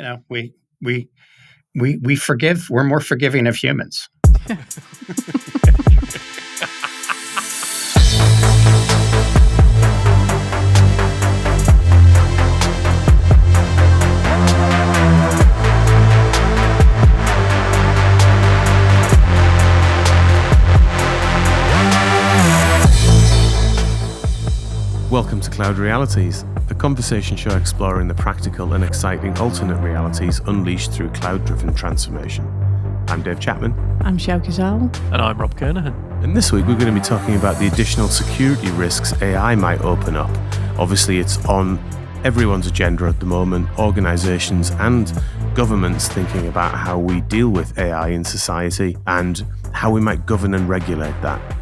you know, we forgive. We're more forgiving of humans. Welcome to Cloud Realities, a conversation show exploring the practical and exciting alternate realities unleashed through cloud-driven transformation. I'm Dave Chapman. I'm Sjoukje Rob. And I'm Rob Kernahan. And this week we're going to be talking about the additional security risks AI might open up. Obviously it's on everyone's agenda at the moment, organizations and governments thinking about how we deal with AI in society and how we might govern and regulate that.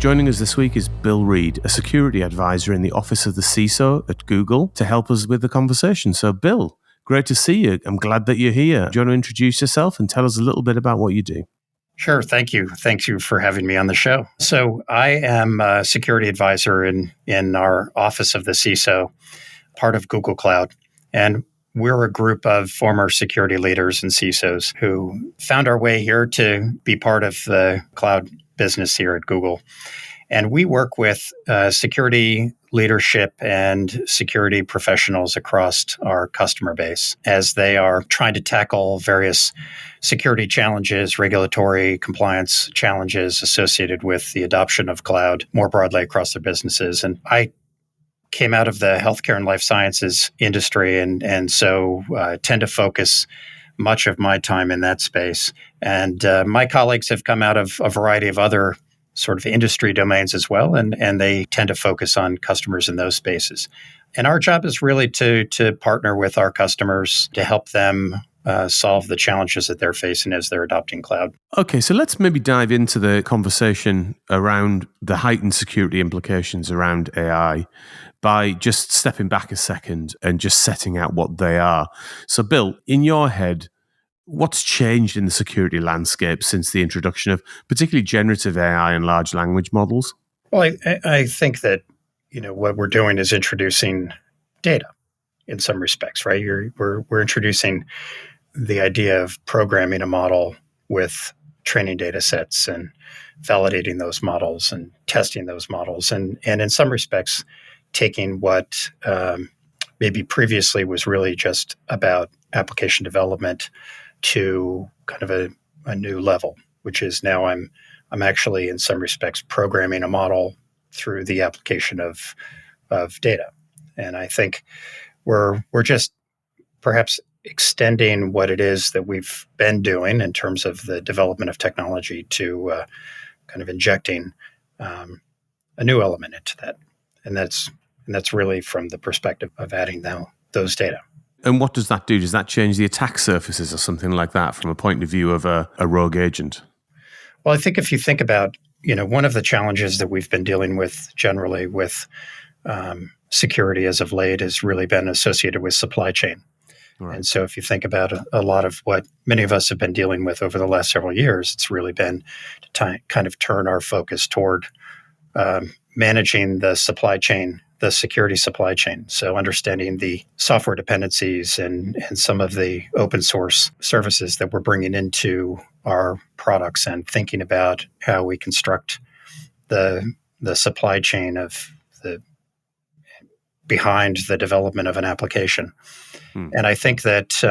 Joining us this week is Bill Reid, a security advisor in the office of the CISO at Google, to help us with the conversation. So, Bill, great to see you. I'm glad that you're here. Do you want to introduce yourself and tell us a little bit about what you do? Sure. Thank you. Thank you for having me on the show. So I am a security advisor in our office of the CISO, part of Google Cloud. And we're a group of former security leaders and CISOs who found our way here to be part of the cloud business here at Google. And we work with security leadership and security professionals across our customer base as they are trying to tackle various security challenges, regulatory compliance challenges associated with the adoption of cloud more broadly across their businesses. And I came out of the healthcare and life sciences industry and so tend to focus much of my time in that space. And my colleagues have come out of a variety of other sort of industry domains as well, and they tend to focus on customers in those spaces. And our job is really to partner with our customers to help them solve the challenges that they're facing as they're adopting cloud. Okay, so let's maybe dive into the conversation around the heightened security implications around AI by just stepping back a second and just setting out what they are. So, Bill, in your head, what's changed in the security landscape since the introduction of particularly generative AI and large language models? Well, I think that what we're doing is introducing data in some respects, right? We're introducing the idea of programming a model with training data sets and validating those models and testing those models, and in some respects, taking what maybe previously was really just about application development to kind of a new level, which is now I'm actually in some respects programming a model through the application of data. And I think we're just perhaps extending what it is that we've been doing in terms of the development of technology to kind of injecting a new element into that. And that's really from the perspective of adding now those data. And what does that do? Does that change the attack surfaces or something like that from a point of view of a rogue agent? Well, I think if you think about, one of the challenges that we've been dealing with generally with security as of late has really been associated with supply chain. Right. And so if you think about a lot of what many of us have been dealing with over the last several years, it's really been to kind of turn our focus toward managing the supply chain, the security supply chain. So understanding the software dependencies and some of the open source services that we're bringing into our products and thinking about how we construct the supply chain of the behind the development of an application. And I think that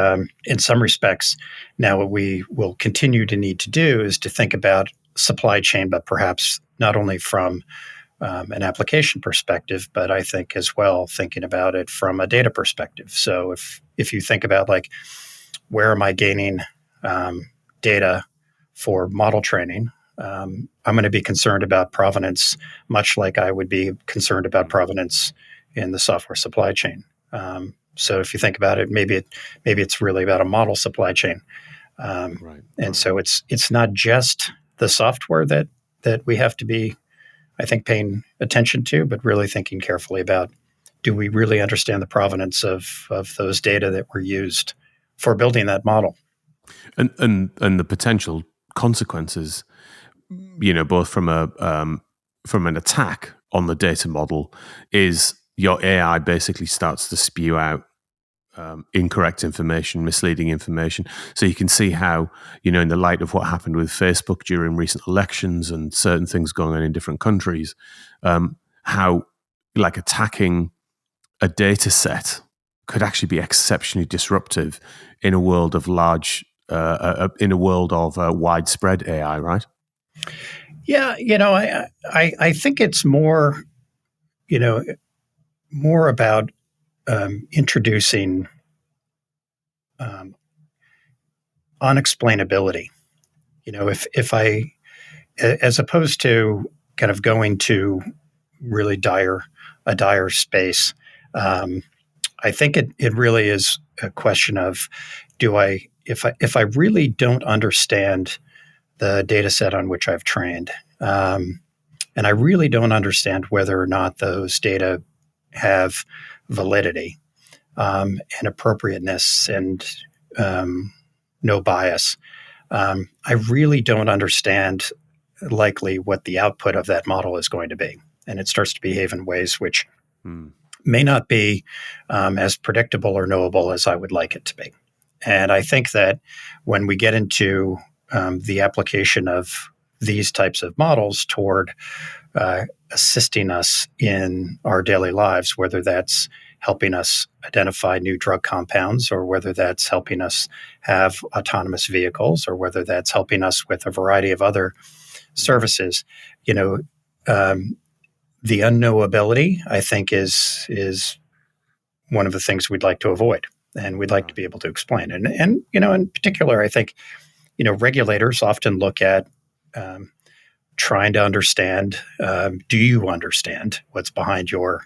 in some respects, now what we will continue to need to do is to think about supply chain, but perhaps not only from an application perspective, but I think as well thinking about it from a data perspective. So if you think about like, where am I gaining data for model training? I'm going to be concerned about provenance, much like I would be concerned about provenance in the software supply chain. So if you think about it, maybe it's really about a model supply chain. And so it's not just the software that we have to be, I think, paying attention to, but really thinking carefully about, do we really understand the provenance of those data that were used for building that model? And the potential consequences, both from an attack on the data model is your AI basically starts to spew out incorrect information, misleading information. So you can see how, in the light of what happened with Facebook during recent elections and certain things going on in different countries, how attacking a data set could actually be exceptionally disruptive in a world of widespread AI, right? Yeah, I think it's more, more about introducing unexplainability. If I, as opposed to kind of going to really a dire space, I think it really is a question of, if I really don't understand the data set on which I've trained, and I really don't understand whether or not those data have validity, and appropriateness, and no bias. I really don't understand likely what the output of that model is going to be. And it starts to behave in ways which may not be as predictable or knowable as I would like it to be. And I think that when we get into the application of these types of models toward assisting us in our daily lives, whether that's helping us identify new drug compounds, or whether that's helping us have autonomous vehicles, or whether that's helping us with a variety of other services, the unknowability, I think, is one of the things we'd like to avoid, and we'd like to be able to explain. And in particular, I think, regulators often look at trying to understand, do you understand what's behind your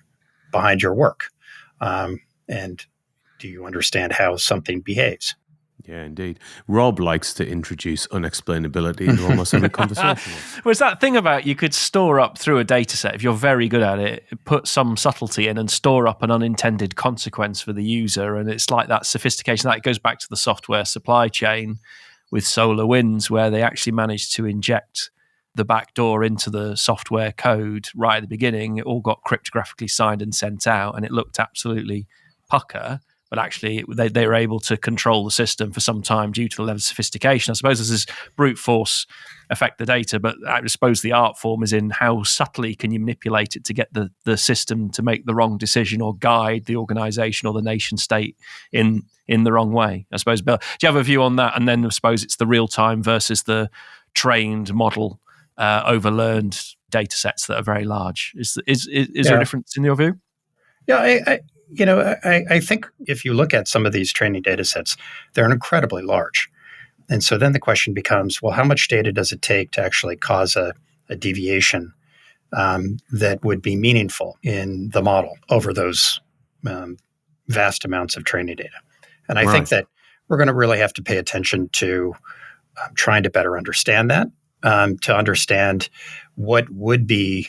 work? And do you understand how something behaves? Yeah, indeed. Rob likes to introduce unexplainability into almost every conversation. Well, it's that thing about you could store up through a data set, if you're very good at it, put some subtlety in and store up an unintended consequence for the user. And it's like that sophistication. That goes back to the software supply chain with SolarWinds, where they actually managed to inject the back door into the software code right at the beginning. It all got cryptographically signed and sent out, and it looked absolutely pucker. But actually, they were able to control the system for some time due to the level of sophistication. I suppose this is brute force affect the data, but I suppose the art form is in how subtly can you manipulate it to get the system to make the wrong decision or guide the organization or the nation state in the wrong way. I suppose, Bill, do you have a view on that? And then I suppose it's the real time versus the trained model, overlearned data sets that are very large. Is there a difference in your view? Yeah, I think if you look at some of these training data sets, they're incredibly large. And so then the question becomes, well, how much data does it take to actually cause a deviation that would be meaningful in the model over those vast amounts of training data? And I think that we're going to really have to pay attention to trying to better understand that, to understand what would be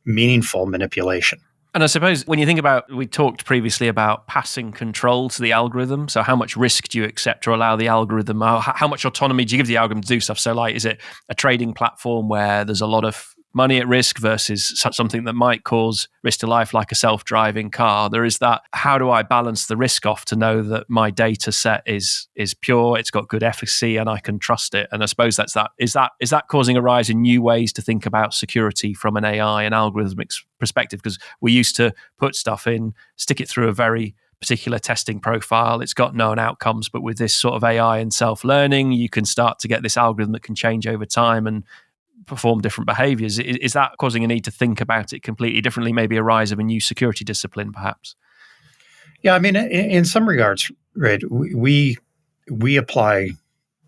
meaningful manipulation. And I suppose when you think about, we talked previously about passing control to the algorithm. So how much risk do you accept or allow the algorithm? How much autonomy do you give the algorithm to do stuff? So like, is it a trading platform where there's a lot of money at risk versus something that might cause risk to life, like a self-driving car? There is that. How do I balance the risk off to know that my data set is pure, it's got good efficacy, and I can trust it? And I suppose that's that. Is that causing a rise in new ways to think about security from an AI and algorithmic perspective? Because we used to put stuff in, stick it through a very particular testing profile. It's got known outcomes, but with this sort of AI and self-learning, you can start to get this algorithm that can change over time and perform different behaviors. Is that causing a need to think about it completely differently, maybe a rise of a new security discipline, perhaps? Yeah, I mean, in some regards, right, we apply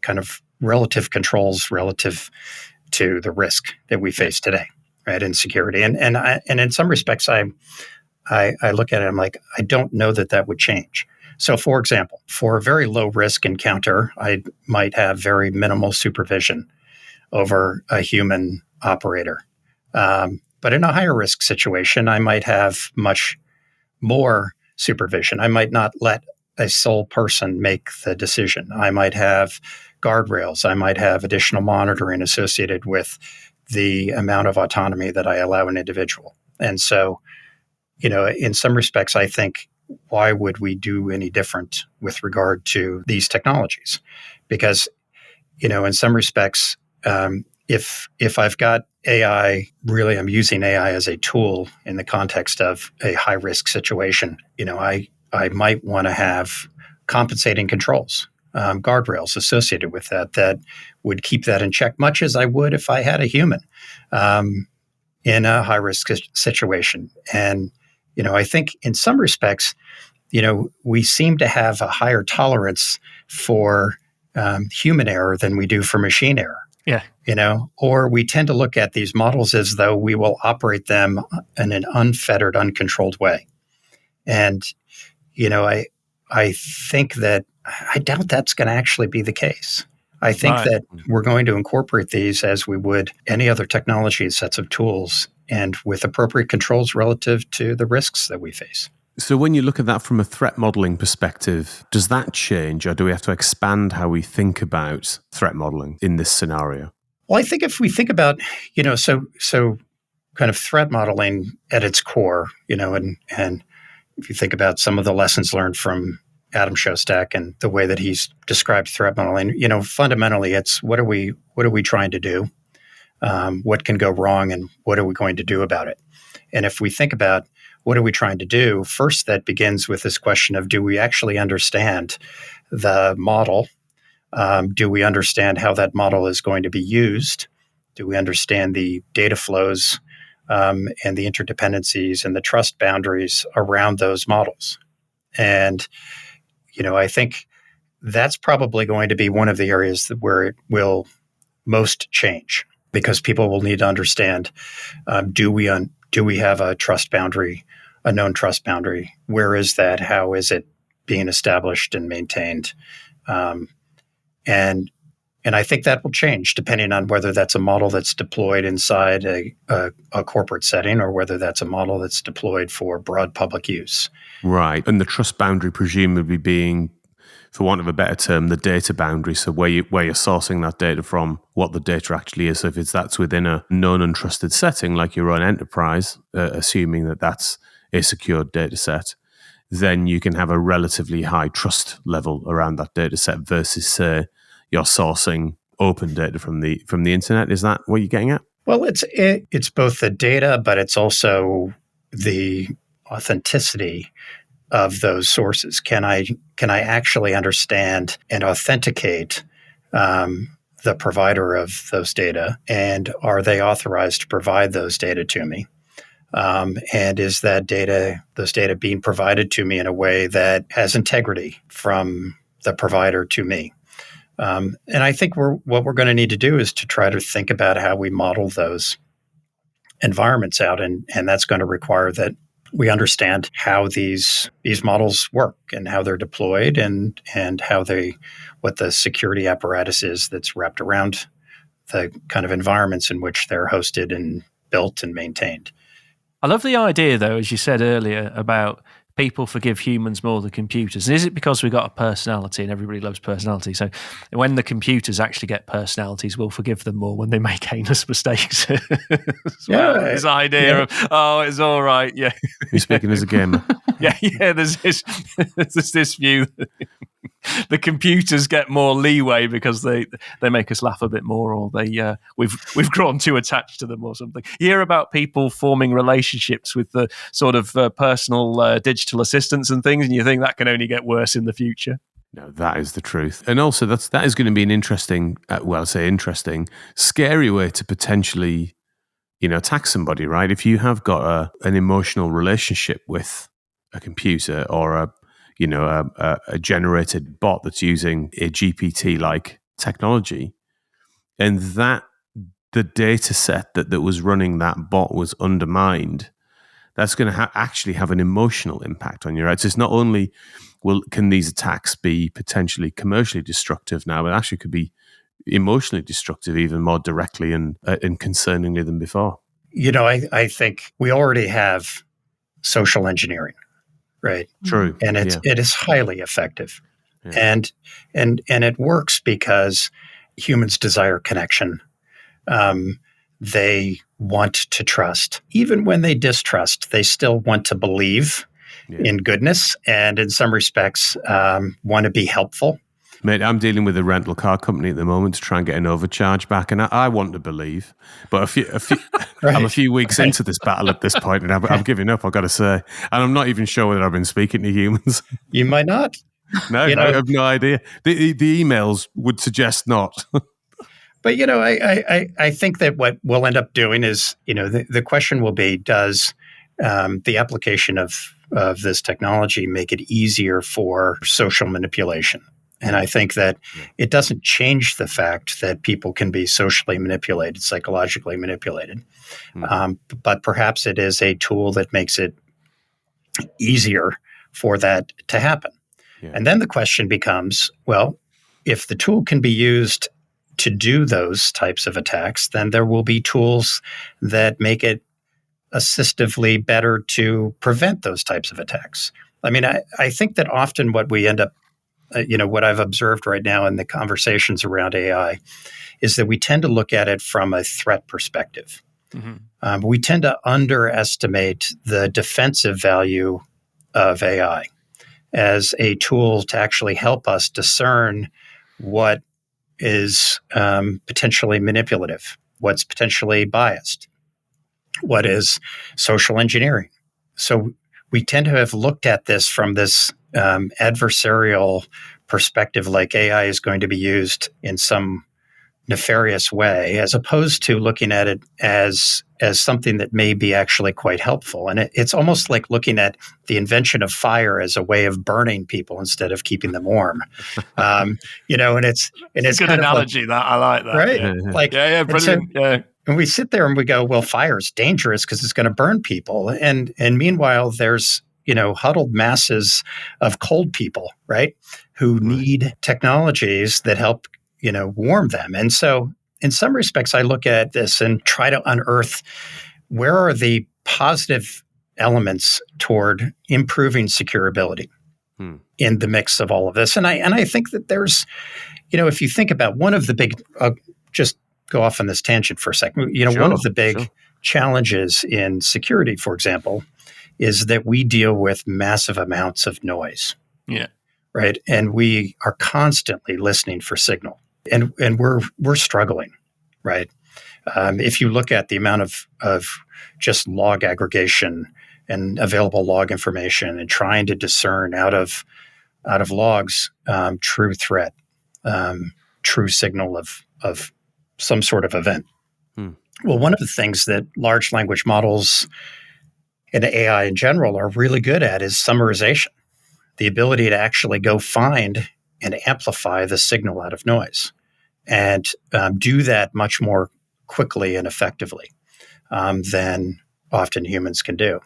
kind of relative controls relative to the risk that we face today, right, in security. And in some respects, I look at it, I'm like, I don't know that would change. So, for example, for a very low risk encounter, I might have very minimal supervision over a human operator. But in a higher risk situation, I might have much more supervision. I might not let a sole person make the decision. I might have guardrails. I might have additional monitoring associated with the amount of autonomy that I allow an individual. And so in some respects, I think, why would we do any different with regard to these technologies? Because, in some respects, if I've got AI, really, I'm using AI as a tool in the context of a high risk situation. I might want to have compensating controls, guardrails associated with that would keep that in check, much as I would if I had a human in a high risk situation. And I think in some respects, we seem to have a higher tolerance for human error than we do for machine error. Yeah. Or we tend to look at these models as though we will operate them in an unfettered, uncontrolled way. And, I think that I doubt that's going to actually be the case. I think that we're going to incorporate these as we would any other technology, sets of tools, and with appropriate controls relative to the risks that we face. So when you look at that from a threat modeling perspective, does that change, or do we have to expand how we think about threat modeling in this scenario? Well, I think if we think about, so kind of threat modeling at its core, and if you think about some of the lessons learned from Adam Shostak and the way that he's described threat modeling, fundamentally it's what are we trying to do? What can go wrong, and what are we going to do about it? And if we think about what are we trying to do, first that begins with this question of, do we actually understand the model? Do we understand how that model is going to be used? Do we understand the data flows and the interdependencies and the trust boundaries around those models? And, I think that's probably going to be one of the areas where it will most change, because people will need to understand, do we have a trust boundary, a known trust boundary? Where is that? How is it being established and maintained? And I think that will change depending on whether that's a model that's deployed inside a corporate setting, or whether that's a model that's deployed for broad public use. Right. And the trust boundary presumably being, for want of a better term, the data boundary. So where you're sourcing that data from, what the data actually is. So if that's within a known and trusted setting, like your own enterprise, assuming that that's a secured data set, then you can have a relatively high trust level around that data set versus, say, you're sourcing open data from the internet. Is that what you're getting at? Well, it's both the data, but it's also the authenticity of those sources. Can I actually understand and authenticate the provider of those data, and are they authorized to provide those data to me? And is those data being provided to me in a way that has integrity from the provider to me? And I think what we're going to need to do is to try to think about how we model those environments out, and that's going to require that we understand how these models work and how they're deployed, and what the security apparatus is that's wrapped around the kind of environments in which they're hosted and built and maintained. I love the idea, though, as you said earlier, about people forgive humans more than computers. And is it because we've got a personality and everybody loves personality? So when the computers actually get personalities, we'll forgive them more when they make heinous mistakes. This idea of, it's all right. Yeah. You're speaking as a gamer. Yeah. There's this view that the computers get more leeway because they make us laugh a bit more, or we've grown too attached to them or something. You hear about people forming relationships with the sort of personal digital assistants and things, and you think that can only get worse in the future. No, that is the truth. And also that is going to be an interesting, scary way to potentially, attack somebody, right? If you have got an emotional relationship with a computer, or a generated bot that's using a GPT-like technology, and that the data set that was running that bot was undermined, that's going to actually have an emotional impact on you, right? So it's not only, can these attacks be potentially commercially destructive now, but actually could be emotionally destructive even more directly and concerningly than before. I think we already have social engineering. Right. True. And it is highly effective. Yeah. And it works because humans desire connection. they want to trust. Even when they distrust, they still want to believe in goodness, and in some respects, want to be helpful. Mate, I'm dealing with a rental car company at the moment to try and get an overcharge back, and I want to believe, but I'm a few weeks into this battle at this point, and I'm giving up, I've got to say, and I'm not even sure whether I've been speaking to humans. You might not. No, I have no idea. The emails would suggest not. But, I think that what we'll end up doing is, the question will be, does the application of this technology make it easier for social manipulation? And I think that it doesn't change the fact that people can be socially manipulated, psychologically manipulated. But perhaps it is a tool that makes it easier for that to happen. Yeah. And then the question becomes, well, if the tool can be used to do those types of attacks, then there will be tools that make it assistively better to prevent those types of attacks. I mean, I think that often what we end up, what I've observed right now in the conversations around AI is that we tend to look at it from a threat perspective. Mm-hmm. We tend to underestimate the defensive value of AI as a tool to actually help us discern what is potentially manipulative, what's potentially biased, what is social engineering. So we tend to have looked at this from this adversarial perspective, like AI is going to be used in some nefarious way, as opposed to looking at it as something that may be actually quite helpful. And it's almost like looking at the invention of fire as a way of burning people instead of keeping them warm. And it's a good analogy. That I like that, right? Yeah. Brilliant. And we sit there and we go, well, fire is dangerous because it's going to burn people. And meanwhile, there's, huddled masses of cold people, right, who need technologies that help, warm them. And so in some respects, I look at this and try to unearth where are the positive elements toward improving securability in the mix of all of this. And I think that there's, if you think about one of the big, just go off on this tangent for a second. One of the big challenges in security, for example, is that we deal with massive amounts of noise. Yeah. Right. And we are constantly listening for signal. And we're struggling, right? If you look at the amount of just log aggregation and available log information and trying to discern out of logs true threat, true signal of some sort of event. Well, one of the things that large language models and AI in general are really good at is summarization, the ability to actually go find and amplify the signal out of noise, and do that much more quickly and effectively than often humans can do.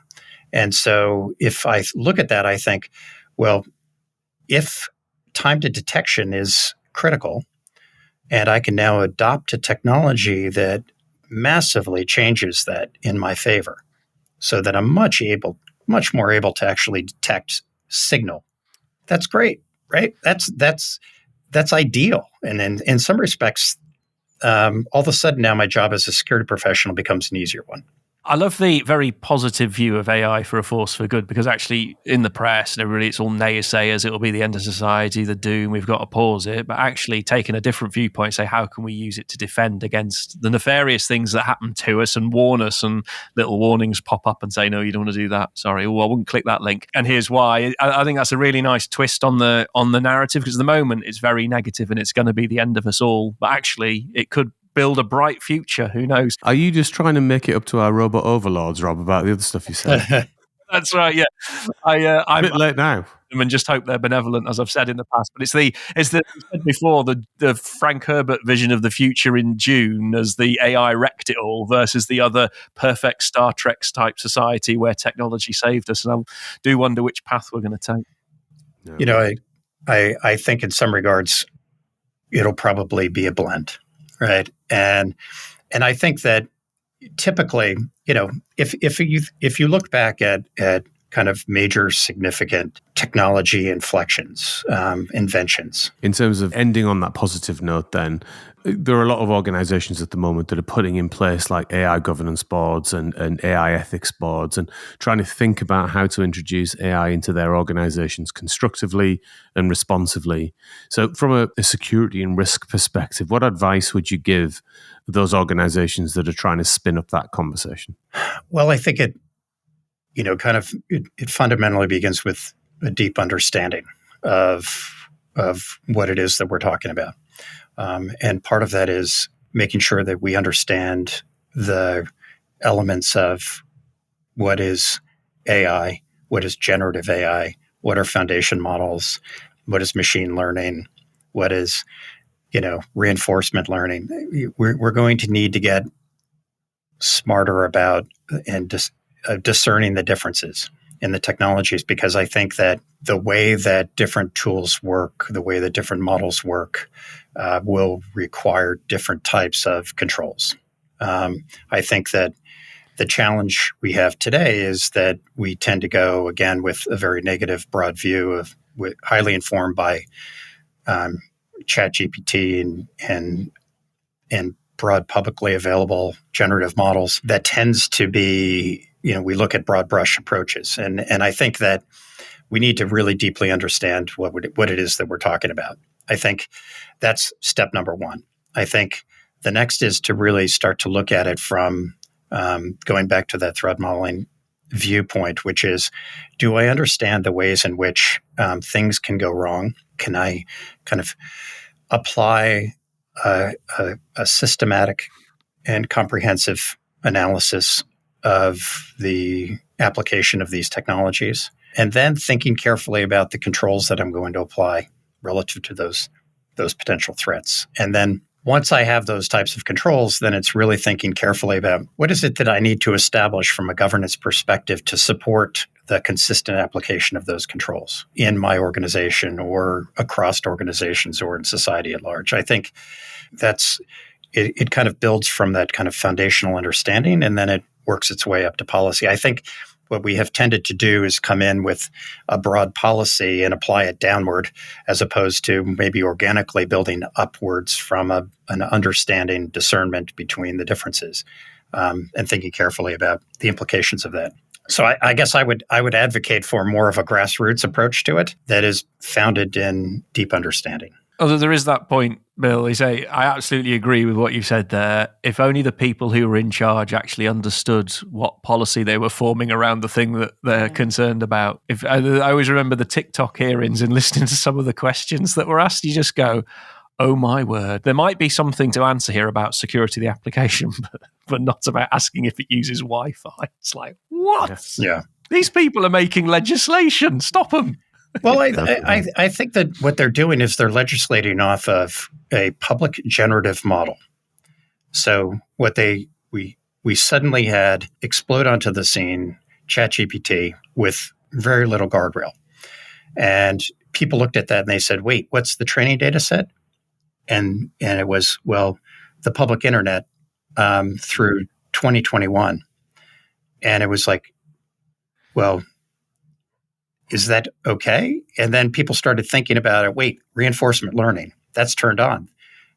And so if I look at that, I think, well, if time to detection is critical, and I can now adopt a technology that massively changes that in my favor, so that I'm much more able to actually detect signal. That's great, right? That's ideal. And in some respects, all of a sudden now my job as a security professional becomes an easier one. I love the very positive view of AI for a force for good, because actually in the press and everybody, it's all naysayers, it'll be the end of society, the doom, we've got to pause it. But actually taking a different viewpoint, say, how can we use it to defend against the nefarious things that happen to us and warn us, and little warnings pop up and say, no, you don't want to do that. Sorry, I wouldn't click that link. And here's why. I think that's a really nice twist on the narrative, because at the moment it's very negative and it's going to be the end of us all. But actually it could build a bright future. Who knows? Are you just trying to make it up to our robot overlords, Rob, about the other stuff you said? That's right. Yeah, I'm a bit late now. And just hope they're benevolent, as I've said in the past. But it's the you said before, the Frank Herbert vision of the future in June as the AI wrecked it all versus the other perfect Star Trek type society where technology saved us. And I do wonder which path we're going to take. Yeah. I think in some regards it'll probably be a blend. Right. And I think that typically, if you look back at kind of major significant technology inflections, inventions. In terms of ending on that positive note, then, there are a lot of organizations at the moment that are putting in place like AI governance boards and AI ethics boards and trying to think about how to introduce AI into their organizations constructively and responsively. So from a security and risk perspective, what advice would you give those organizations that are trying to spin up that conversation? Well, I think it fundamentally begins with a deep understanding of what it is that we're talking about. And part of that is making sure that we understand the elements of what is AI, what is generative AI, what are foundation models, what is machine learning, what is, reinforcement learning. We're going to need to get smarter about and discerning the differences in the technologies, because I think that the way that different tools work, the way that different models work, will require different types of controls. I think that the challenge we have today is that we tend to go, again, with a very negative, broad view highly informed by ChatGPT and broad publicly available generative models. That tends to be, we look at broad brush approaches. And I think that we need to really deeply understand what it is that we're talking about. I think that's step number one. I think the next is to really start to look at it from going back to that threat modeling viewpoint, which is, do I understand the ways in which things can go wrong? Can I kind of apply a systematic and comprehensive analysis of the application of these technologies, and then thinking carefully about the controls that I'm going to apply relative to those potential threats. And then once I have those types of controls, then it's really thinking carefully about what is it that I need to establish from a governance perspective to support the consistent application of those controls in my organization or across organizations or in society at large. I think it kind of builds from that kind of foundational understanding, and then it works its way up to policy. I think what we have tended to do is come in with a broad policy and apply it downward, as opposed to maybe organically building upwards from an understanding, discernment between the differences, and thinking carefully about the implications of that. So I guess I would advocate for more of a grassroots approach to it that is founded in deep understanding. Although there is that point, Bill, I absolutely agree with what you said there. If only the people who were in charge actually understood what policy they were forming around the thing that they're concerned about. I always remember the TikTok hearings and listening to some of the questions that were asked, you just go, oh my word. There might be something to answer here about security of the application, but not about asking if it uses Wi-Fi. It's like, what? Yes. Yeah. These people are making legislation. Stop them. Well, I think that what they're doing is they're legislating off of a public generative model. So what we suddenly had explode onto the scene, ChatGPT, with very little guardrail. And people looked at that and they said, wait, what's the training data set? And it was, well, the public internet through 2021. And it was like, well, is that okay? And then people started thinking about it. Wait, reinforcement learning, that's turned on.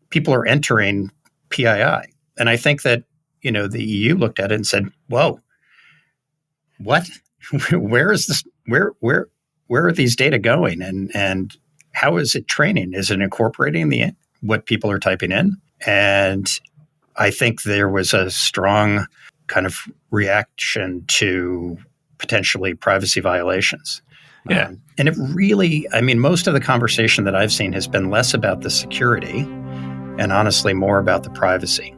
People are entering PII. And I think that, the EU looked at it and said, whoa, what? Where is this? Where are these data going? And how is it training? Is it incorporating what people are typing in? And I think there was a strong kind of reaction to potentially privacy violations. Yeah. And it really, most of the conversation that I've seen has been less about the security and honestly more about the privacy.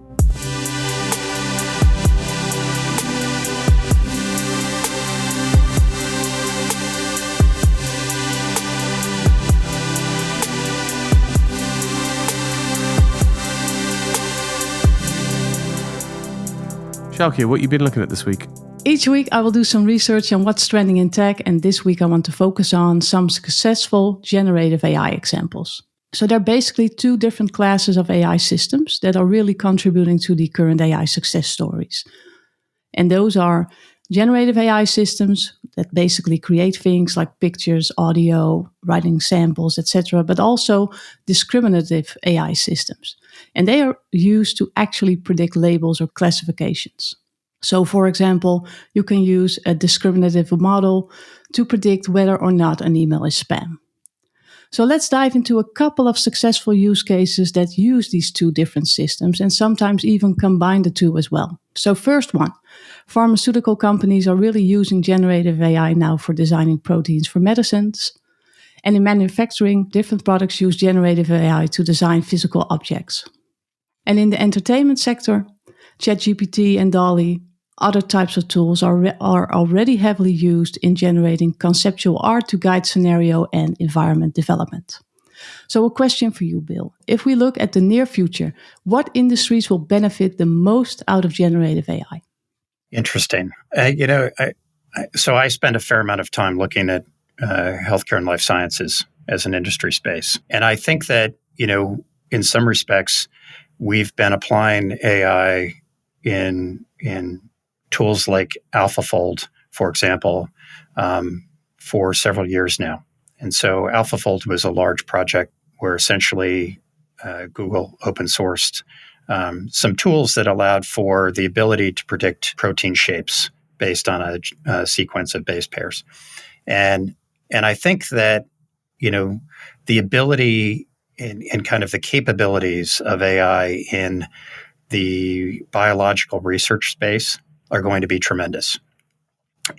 Sjoukje, what have you been looking at this week? Each week, I will do some research on what's trending in tech, and this week I want to focus on some successful generative AI examples. So there are basically two different classes of AI systems that are really contributing to the current AI success stories. And those are Generative AI systems that basically create things like pictures, audio, writing samples, etc., but also discriminative AI systems. And they are used to actually predict labels or classifications. So, for example, you can use a discriminative model to predict whether or not an email is spam. So let's dive into a couple of successful use cases that use these two different systems and sometimes even combine the two as well. So first one, pharmaceutical companies are really using generative AI now for designing proteins for medicines. And in manufacturing, different products use generative AI to design physical objects. And in the entertainment sector, ChatGPT and DALL-E, other types of tools are already heavily used in generating conceptual art to guide scenario and environment development. So a question for you, Bill. If we look at the near future, what industries will benefit the most out of generative AI? Interesting. So I spend a fair amount of time looking at healthcare and life sciences as an industry space. And I think that, in some respects, we've been applying AI in tools like AlphaFold, for example, for several years now. And so AlphaFold was a large project where essentially Google open sourced some tools that allowed for the ability to predict protein shapes based on a sequence of base pairs. And I think that, the ability and kind of the capabilities of AI in the biological research space are going to be tremendous.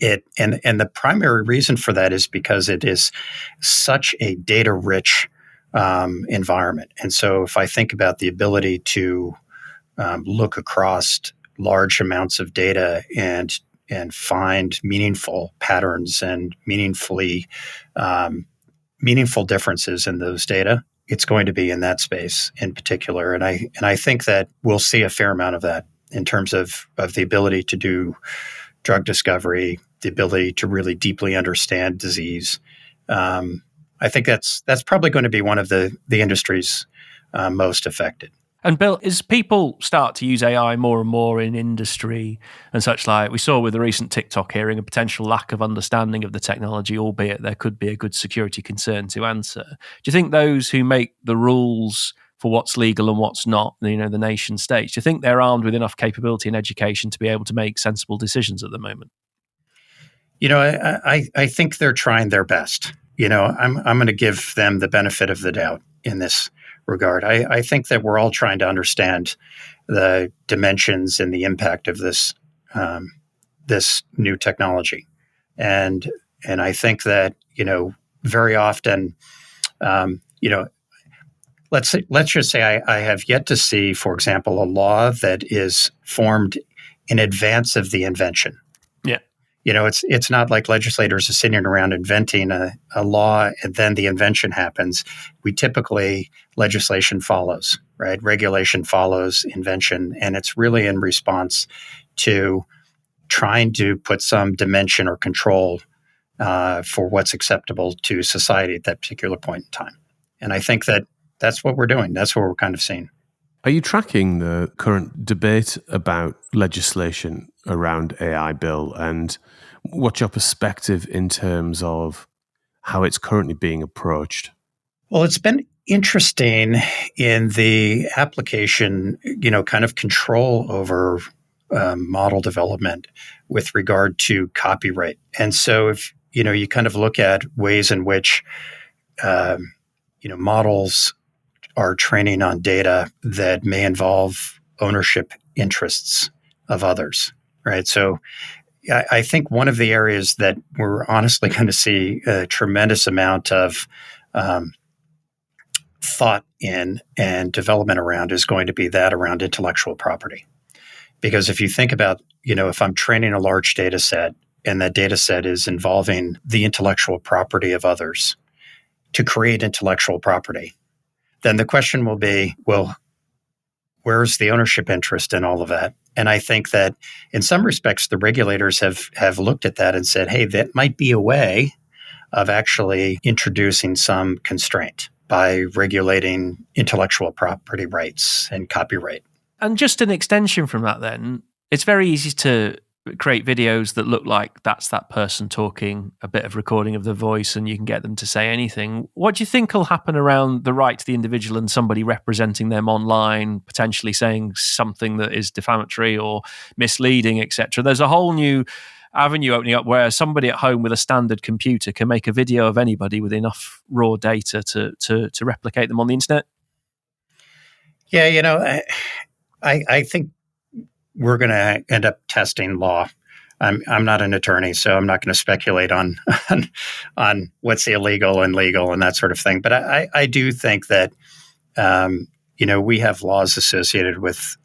And the primary reason for that is because it is such a data-rich environment. And so if I think about the ability to look across large amounts of data and find meaningful patterns and meaningful differences in those data, it's going to be in that space in particular. And I think that we'll see a fair amount of that in terms of the ability to do drug discovery, the ability to really deeply understand disease. I think that's probably going to be one of the industries most affected. And Bill, as people start to use AI more and more in industry and such, like we saw with the recent TikTok hearing, a potential lack of understanding of the technology, albeit there could be a good security concern to answer. Do you think those who make the rules for what's legal and what's not, the nation states, do you think they're armed with enough capability and education to be able to make sensible decisions at the moment? I think they're trying their best. I'm going to give them the benefit of the doubt in this regard. I think that we're all trying to understand the dimensions and the impact of this new technology, and I think that very often, let's just say I have yet to see, for example, a law that is formed in advance of the invention. Yeah. It's not like legislators are sitting around inventing a law and then the invention happens. We typically, legislation follows, right? Regulation follows invention. And it's really in response to trying to put some dimension or control for what's acceptable to society at that particular point in time. And I think that that's what we're doing. That's what we're kind of seeing. Are you tracking the current debate about legislation around AI, Bill? And what's your perspective in terms of how it's currently being approached? Well, it's been interesting in the application, kind of control over model development with regard to copyright. And so if, you kind of look at ways in which, models are training on data that may involve ownership interests of others, right? So I think one of the areas that we're honestly going to see a tremendous amount of thought in and development around is going to be that around intellectual property. Because if you think about, if I'm training a large data set and that data set is involving the intellectual property of others to create intellectual property, then the question will be, well, where's the ownership interest in all of that? And I think that in some respects, the regulators have looked at that and said, hey, that might be a way of actually introducing some constraint by regulating intellectual property rights and copyright. And just an extension from that then, it's very easy to create videos that look like that's that person talking, a bit of recording of the voice, and you can get them to say anything. What do you think will happen around the right to the individual and somebody representing them online, potentially saying something that is defamatory or misleading, etc.? There's a whole new avenue opening up where somebody at home with a standard computer can make a video of anybody with enough raw data to replicate them on the internet. Yeah, I think we're going to end up testing law. I'm not an attorney, so I'm not going to speculate on what's illegal and legal and that sort of thing. But I do think that we have laws associated with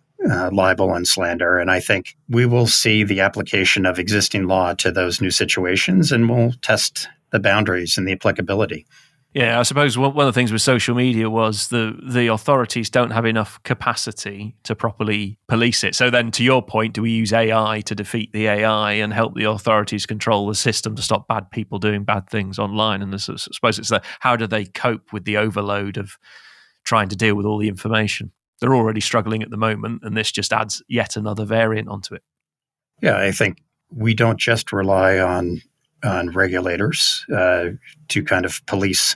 libel and slander, and I think we will see the application of existing law to those new situations, and we'll test the boundaries and the applicability. Yeah, I suppose one of the things with social media was the authorities don't have enough capacity to properly police it. So then, to your point, do we use AI to defeat the AI and help the authorities control the system to stop bad people doing bad things online? And I suppose it's how do they cope with the overload of trying to deal with all the information? They're already struggling at the moment, and this just adds yet another variant onto it. Yeah, I think we don't just rely on regulators to kind of police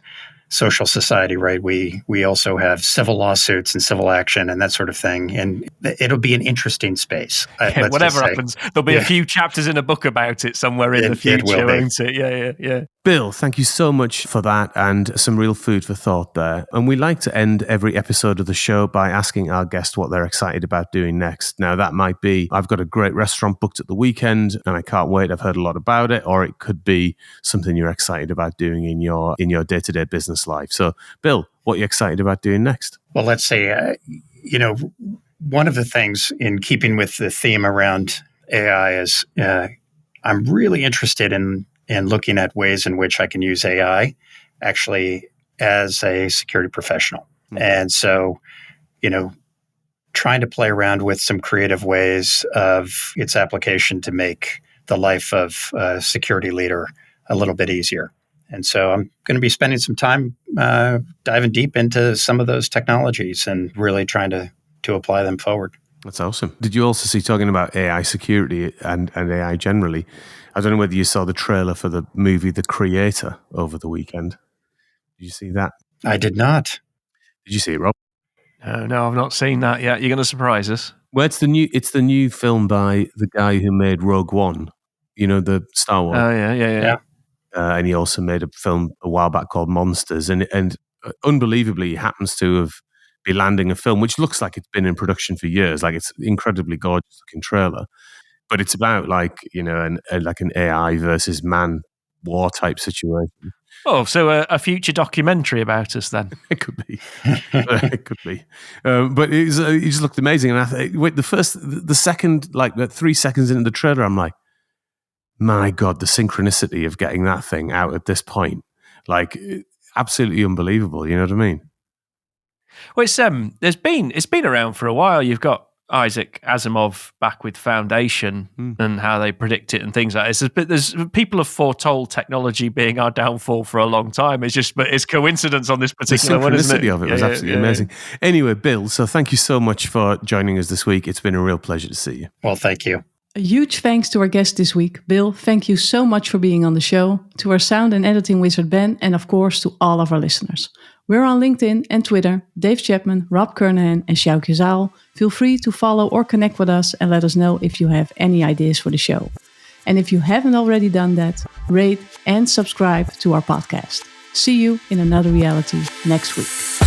social society, right? We also have civil lawsuits and civil action and that sort of thing, and it'll be an interesting space. Whatever happens, there'll be a few chapters in a book about it somewhere in the future, won't it? Yeah. Bill, thank you so much for that, and some real food for thought there. And we like to end every episode of the show by asking our guest what they're excited about doing next. Now, that might be, I've got a great restaurant booked at the weekend and I can't wait, I've heard a lot about it, or it could be something you're excited about doing in your day-to-day business life. So, Bill, what are you excited about doing next? Well, let's see. One of the things in keeping with the theme around AI is I'm really interested in looking at ways in which I can use AI actually as a security professional. Mm-hmm. And so, trying to play around with some creative ways of its application to make the life of a security leader a little bit easier. And so I'm going to be spending some time diving deep into some of those technologies and really trying to apply them forward. That's awesome. Did you also see, talking about AI security and AI generally, I don't know whether you saw the trailer for the movie The Creator over the weekend. Did you see that? I did not. Did you see it, Rob? No, I've not seen that yet. You're going to surprise us. Well, it's the new film by the guy who made Rogue One, the Star Wars. Oh, yeah. And he also made a film a while back called Monsters, and unbelievably, he happens to be landing a film which looks like it's been in production for years. Like, it's incredibly gorgeous looking trailer, but it's about an AI versus man war type situation. Oh, so a future documentary about us then? It could be. It could be. But it just looked amazing. And the second, 3 seconds into the trailer, I'm like, my God, the synchronicity of getting that thing out at this point, absolutely unbelievable. You know what I mean? Well, it's been around for a while. You've got Isaac Asimov back with Foundation and how they predict it and things like this. There's people have foretold technology being our downfall for a long time. It's coincidence on this particular one, isn't it? The synchronicity of it was absolutely amazing. Anyway, Bill, so thank you so much for joining us this week. It's been a real pleasure to see you. Well, thank you. A huge thanks to our guest this week. Bill, thank you so much for being on the show, to our sound and editing wizard Ben, and of course to all of our listeners. We're on LinkedIn and Twitter, Dave Chapman, Rob Kernahan and Sjoukje Rob. Feel free to follow or connect with us and let us know if you have any ideas for the show. And if you haven't already done that, rate and subscribe to our podcast. See you in another reality next week.